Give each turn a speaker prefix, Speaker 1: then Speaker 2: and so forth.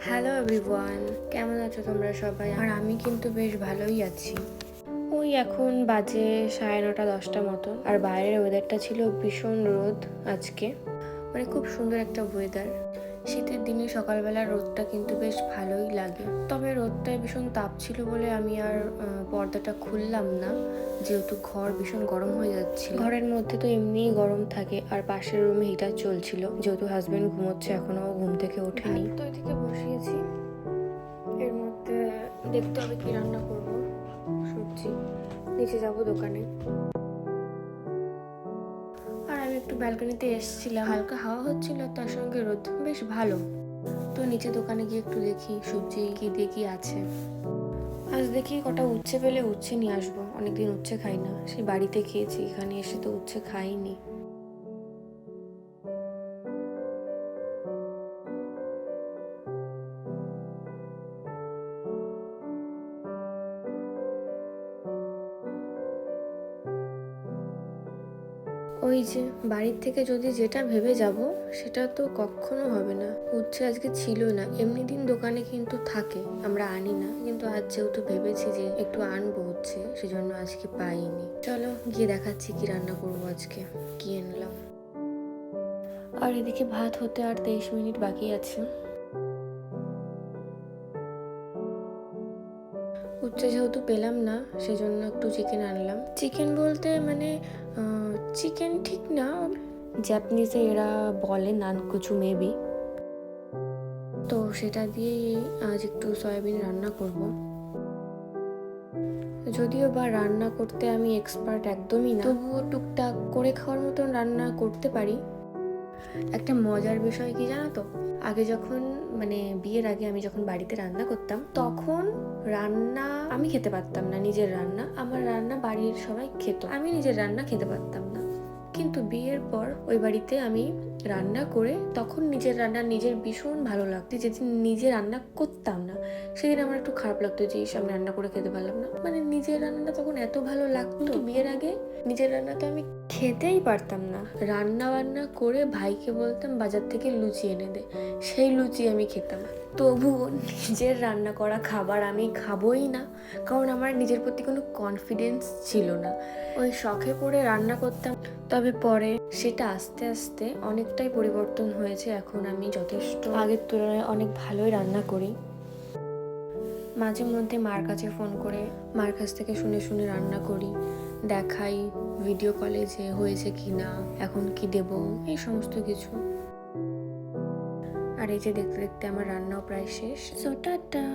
Speaker 1: Hello everyone, কেমন আছো তোমরা সবাই? আর আমি কিন্তু বেশ ভালোই আছি। ওই এখন বাজে 9:30-10টা মতো, আর বাইরের ওয়েদারটা ছিল ভীষণ রোদ আজকে, মানে খুব সুন্দর একটা ওয়েদার। শীতের দিনে সকালবেলা রোদটা কিন্তু বেশ ভালোই লাগে, তবে রোদটায় ভীষণ তাপ ছিল বলে আমি আর পর্দাটা খুললাম না, যেহেতু ঘর ভীষণ গরম হয়ে যাচ্ছিল। ঘরের মধ্যে তো এমনিই গরম থাকে, আর পাশের রুমে হিটার চলছিল, যেহেতু হাজবেন্ড ঘুমোচ্ছে, এখনো ঘুম থেকে ওঠেনি। তো এদিকে বসিয়েছি, এর মধ্যে দেখতে হবে কি রান্না করব। সবজি নিচে যাব দোকানে। আর আমি একটু ব্যালকনিতে এসেছিলাম, হালকা হাওয়া হচ্ছিল, তার সঙ্গে রোদ বেশ ভালো। তো নিচে দোকানে গিয়ে একটু দেখি সবজি কি দিয়ে কি আছে। আজ দেখি কটা উচ্ছে পেলে উচ্ছে নিয়ে আসবো, অনেকদিন উচ্ছে খাই না, সেই বাড়িতে খেয়েছি, এখানে এসে তো উচ্ছে খাইনি। ওই যে বাড়ির থেকে যদি যেটা ভেবে যাব সেটা তো কখনো হবে না। উচ্ছে আজকে ছিল না, এমনি দিন দোকানে কিন্তু থাকে, আমরা আনি না, কিন্তু আজ যেহেতু ভেবেছি যে একটু আনবো উচ্ছে, সেজন্য আজকে পাইনি। চলো গিয়ে দেখাচ্ছি কি রান্না করবো আজকে, কি আনলাম। আর এদিকে ভাত হতে আর 23 মিনিট বাকি আছে। উচ্ছে যেহেতু পেলাম না, সেজন্য একটু চিকেন আনলাম। চিকেন বলতে মানে চিকেন ঠিক না, জাপানিজে এরা বলে নানকুচু মেবি। তো সেটা দিয়েই আজ একটু সয়াবিন রান্না করব। যদিও বা রান্না করতে আমি এক্সপার্ট একদমই না, তবুও টুকটাক করে খাওয়ার মতন রান্না করতে পারি। একটা মজার বিষয় কি জানো তো, আগে যখন মানে বিয়ের আগে আমি যখন বাড়িতে রান্না করতাম, তখন রান্না আমি খেতে পারতাম না, নিজের রান্না। আমার রান্না বাড়ির সবাই খেত, আমি নিজের রান্না খেতে পারতাম না। কিন্তু বিয়ের পর ওই বাড়িতে আমি রান্না করে তখন নিজের রান্না নিজের ভীষণ ভালো লাগতো। যেদিন নিজে রান্না করতাম না, সেদিন আমার একটু খারাপ লাগতো যে আমি রান্না করে খেতে পারলাম না। মানে নিজের রান্নাটা তখন এত ভালো লাগতো। কিন্তু বিয়ের আগে নিজের রান্না তো আমি খেতেই পারতাম না। রান্না বান্না করে ভাইকে বলতাম বাজার থেকে লুচি এনে দে, সেই লুচি আমি খেতাম। তবু নিজের রান্না করা খাবার আমি খাবোই না, কারণ আমার নিজের প্রতি কোনো কনফিডেন্স ছিল না। ওই শখে পড়ে রান্না করতাম। তবে পরে সেটা আস্তে আস্তে অনেকটাই পরিবর্তন হয়েছে, এখন আমি যথেষ্ট আগের তুলনায় অনেক ভালোই রান্না করি। মাঝে মধ্যে মার কাছে ফোন করে মার কাছ থেকে শুনে শুনে রান্না করি, দেখাই ভিডিও কলে যে হয়েছে কি না, এখন কি দেব, এই সমস্ত কিছু। আর এই যে দেখতে দেখতে আমার রান্নাও প্রায় শেষ। So tata.